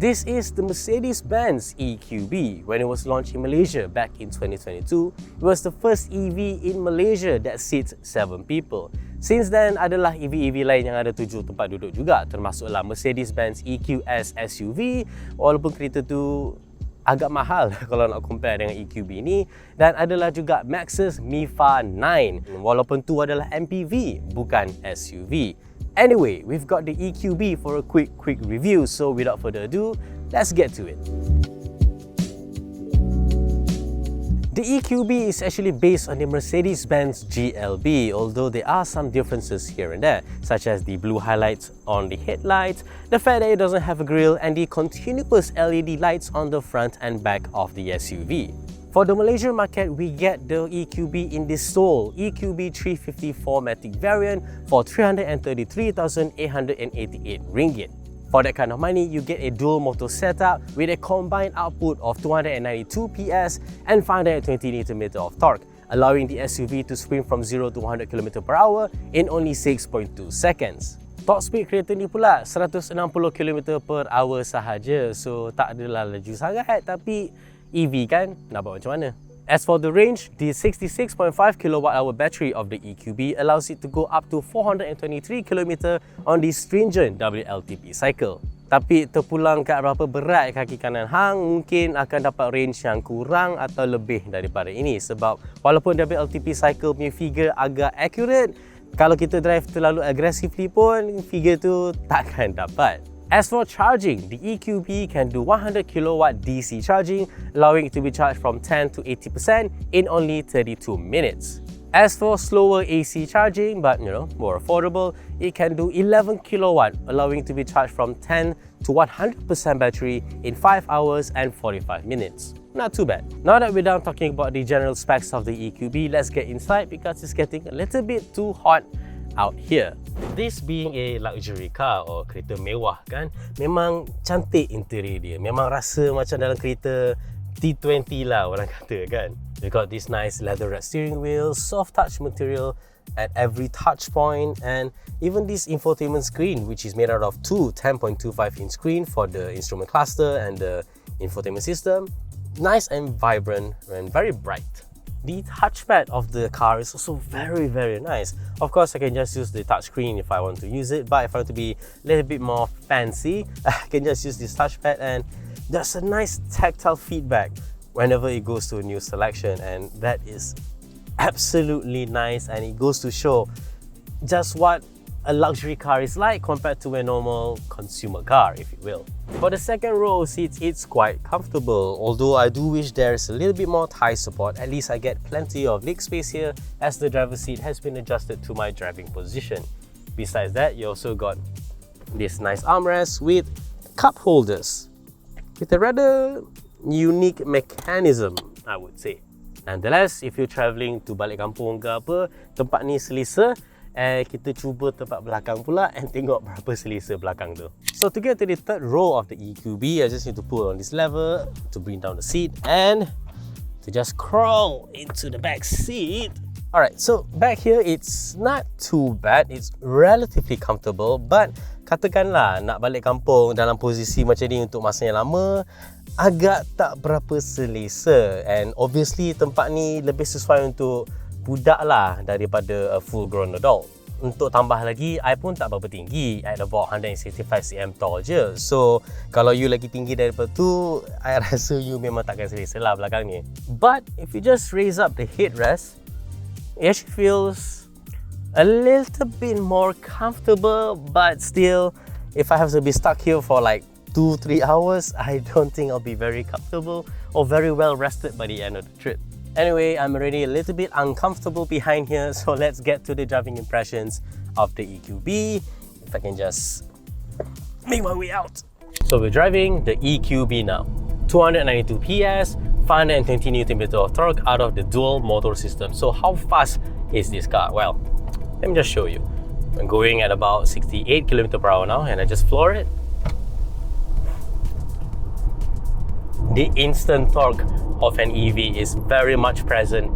This is the Mercedes-Benz EQB. When it was launched in Malaysia back in 2022, it was the first EV in Malaysia that seats 7 people. Since then, adalah EV-EV lain yang ada 7 tempat duduk juga, termasuklah Mercedes-Benz EQS SUV, walaupun kereta tu agak mahal kalau nak compare dengan EQB ni, dan adalah juga Maxus MIFA 9, walaupun tu adalah MPV bukan SUV. Anyway, we've got the EQB for a quick review, so without further ado, let's get to it. The EQB is actually based on the Mercedes-Benz GLB, although there are some differences here and there, such as the blue highlights on the headlights, the fact that it doesn't have a grille, and the continuous LED lights on the front and back of the SUV. For the Malaysian market, we get the EQB in this sole EQB 350 4MATIC variant for RM333,888. For that kind of money, you get a dual motor setup with a combined output of 292 PS and 520 Nm of torque, allowing the SUV to sprint from 0 to 100 km/h in only 6.2 seconds. Top speed kereta ni pula 160 km/h sahaja, so tak adalah laju sangat, tapi EV kan, nak buat macam mana? As for the range, the 66.5 kWh battery of the EQB allows it to go up to 423 km on the stringent WLTP cycle. Tapi terpulang kat berapa berat kaki kanan hang, mungkin akan dapat range yang kurang atau lebih daripada ini, sebab walaupun WLTP cycle punya figure agak accurate, kalau kita drive terlalu aggressively pun figure tu takkan dapat. As for charging, the EQB can do 100 kW DC charging, allowing it to be charged from 10 to 80% in only 32 minutes. As for slower AC charging, but more affordable, it can do 11 kW, allowing it to be charged from 10 to 100% battery in 5 hours and 45 minutes. Not too bad. Now that we're done talking about the general specs of the EQB, let's get inside because it's getting a little bit too hot out here. This being a luxury car or kereta mewah kan, memang cantik interior dia. Memang rasa macam dalam kereta T20 lah orang kata kan. We got this nice leather wrapped steering wheel, soft touch material at every touch point, and even this infotainment screen, which is made out of two 10.25-inch screen for the instrument cluster and the infotainment system. Nice and vibrant and very bright. The touchpad of the car is also very nice. Of course, I can just use the touchscreen if I want to use it, but if I want to be a little bit more fancy, I can just use this touchpad, and there's a nice tactile feedback whenever it goes to a new selection, and that is absolutely nice, and it goes to show just what a luxury car is like compared to a normal consumer car, if you will. For the second row seats, it's quite comfortable, although I do wish there's a little bit more thigh support. At least I get plenty of leg space here, as the driver's seat has been adjusted to my driving position. Besides that, you also got this nice armrest with cup holders with a rather unique mechanism, I would say. Nonetheless, if you're travelling to balik kampung ke apa, tempat ni selesa. Kita cuba tempat belakang pula and tengok berapa selesa belakang tu. So to get to the third row of the EQB, I just need to pull on this lever to bring down the seat and to just crawl into the back seat. Alright, so back here it's not too bad, it's relatively comfortable, but katakanlah nak balik kampung dalam posisi macam ni untuk masa yang lama, agak tak berapa selesa, and obviously tempat ni lebih sesuai untuk budak lah daripada a full grown adult. Untuk tambah lagi, I pun tak berapa tinggi, at about 165 cm tall je. So kalau you lagi tinggi daripada tu, I rasa you memang takkan selesa lah belakang ni. But if you just raise up the headrest, it actually feels a little bit more comfortable, but still, if I have to be stuck here for like 2-3 hours, I don't think I'll be very comfortable or very well rested by the end of the trip. Anyway, I'm already a little bit uncomfortable behind here, so let's get to the driving impressions of the EQB. If I can just make my way out. So we're driving the EQB now. 292 PS, 520 Nm of torque out of the dual motor system. So how fast is this car? Well, let me just show you. I'm going at about 68 km/h now, and I just floor it. The instant torque of an EV is very much present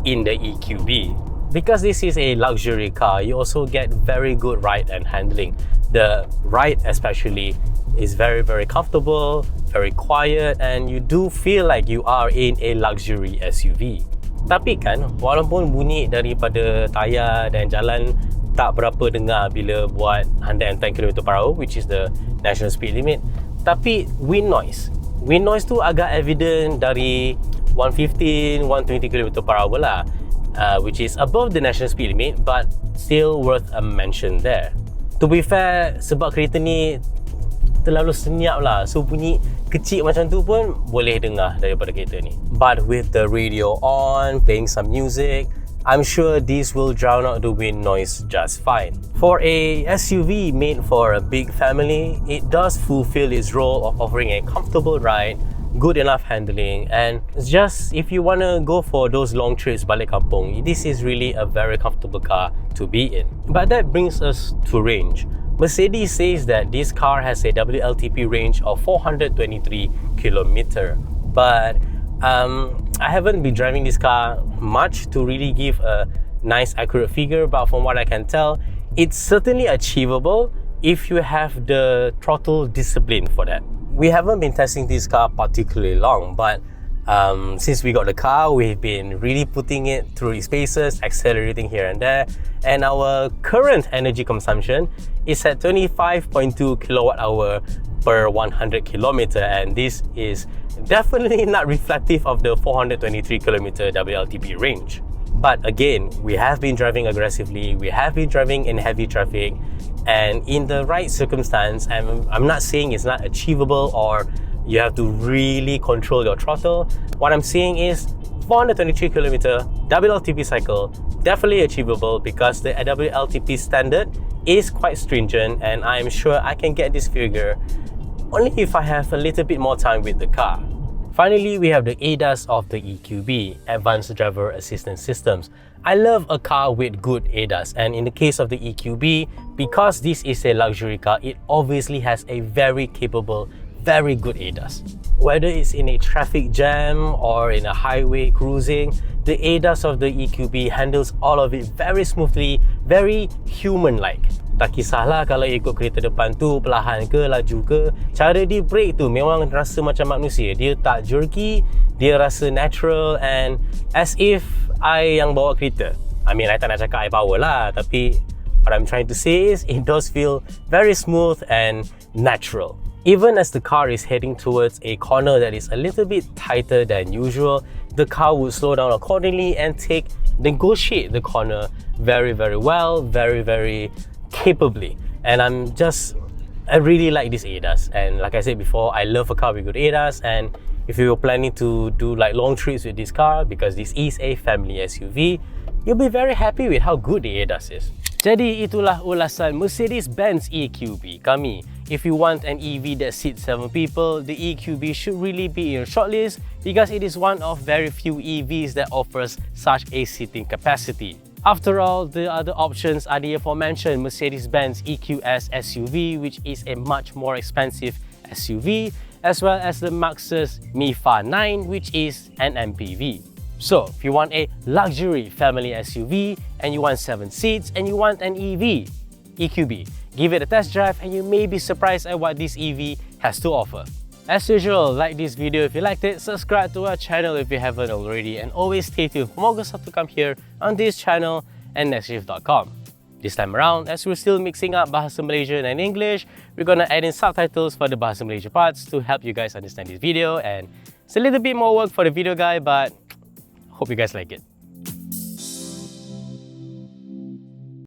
in the EQB. Because this is a luxury car, you also get very good ride and handling. The ride especially It's very, very comfortable, very quiet, and you do feel like you are in a luxury SUV. Tapi kan, walaupun bunyi daripada tayar dan jalan tak berapa dengar bila buat 110 km/h, which is the national speed limit, tapi wind noise tu agak evident dari 115, 120 km/h lah, which is above the national speed limit, but still worth a mention there. To be fair, sebab kereta ni terlalu senyap lah, so bunyi kecil macam tu pun boleh dengar daripada kereta ni. But with the radio on, playing some music, I'm sure this will drown out the wind noise just fine. For a SUV made for a big family, it does fulfill its role of offering a comfortable ride, good enough handling, and just if you want to go for those long trips balik kampung, this is really a very comfortable car to be in. But that brings us to range. Mercedes says that this car has a WLTP range of 423 km, but I haven't been driving this car much to really give a nice accurate figure, but from what I can tell, it's certainly achievable if you have the throttle discipline for that. We haven't been testing this car particularly long, but since we got the car, we've been really putting it through its paces, accelerating here and there, and our current energy consumption is at 25.2 kWh per 100 km, and this is definitely not reflective of the 423 km WLTP range. But again, we have been driving aggressively, we have been driving in heavy traffic, and in the right circumstance, I'm not saying it's not achievable or you have to really control your throttle. What I'm saying is 423 km WLTP cycle definitely achievable because the WLTP standard is quite stringent, and I'm sure I can get this figure only if I have a little bit more time with the car. Finally, we have the ADAS of the EQB, Advanced Driver Assistance Systems. I love a car with good ADAS, and in the case of the EQB, because this is a luxury car, it obviously has a very capable, very good ADAS. Whether it's in a traffic jam or in a highway cruising, the ADAS of the EQB handles all of it very smoothly, very human-like. Tak kisahlah kalau ikut kereta depan tu perlahan ke, laju ke, cara dia brake tu memang rasa macam manusia. Dia tak jerky, dia rasa natural, and as if I yang bawa kereta. I mean, I tak nak cakap I power lah, tapi what I'm trying to say is it does feel very smooth and natural. Even as the car is heading towards a corner that is a little bit tighter than usual, the car would slow down accordingly and negotiate the corner very, very well, very, very capably. And I really like this ADAS, and like I said before, I love a car with good ADAS, and if you're planning to do like long trips with this car, because this is a family SUV, you'll be very happy with how good the ADAS is. Jadi itulah ulasan Mercedes-Benz EQB kami. If you want an EV that seats 7 people, the EQB should really be in your shortlist because it is one of very few EVs that offers such a seating capacity. After all, the other options are the aforementioned Mercedes-Benz EQS SUV, which is a much more expensive SUV, as well as the Maxus MIFA 9, which is an MPV. So, if you want a luxury family SUV, and you want 7 seats, and you want an EV, EQB, give it a test drive and you may be surprised at what this EV has to offer. As usual, like this video if you liked it, subscribe to our channel if you haven't already, and always stay tuned for more good stuff to come here on this channel and nextshift.com. This time around, as we're still mixing up Bahasa Malaysian and English, we're gonna add in subtitles for the Bahasa Malaysia parts to help you guys understand this video, and it's a little bit more work for the video guy, but hope you guys like it.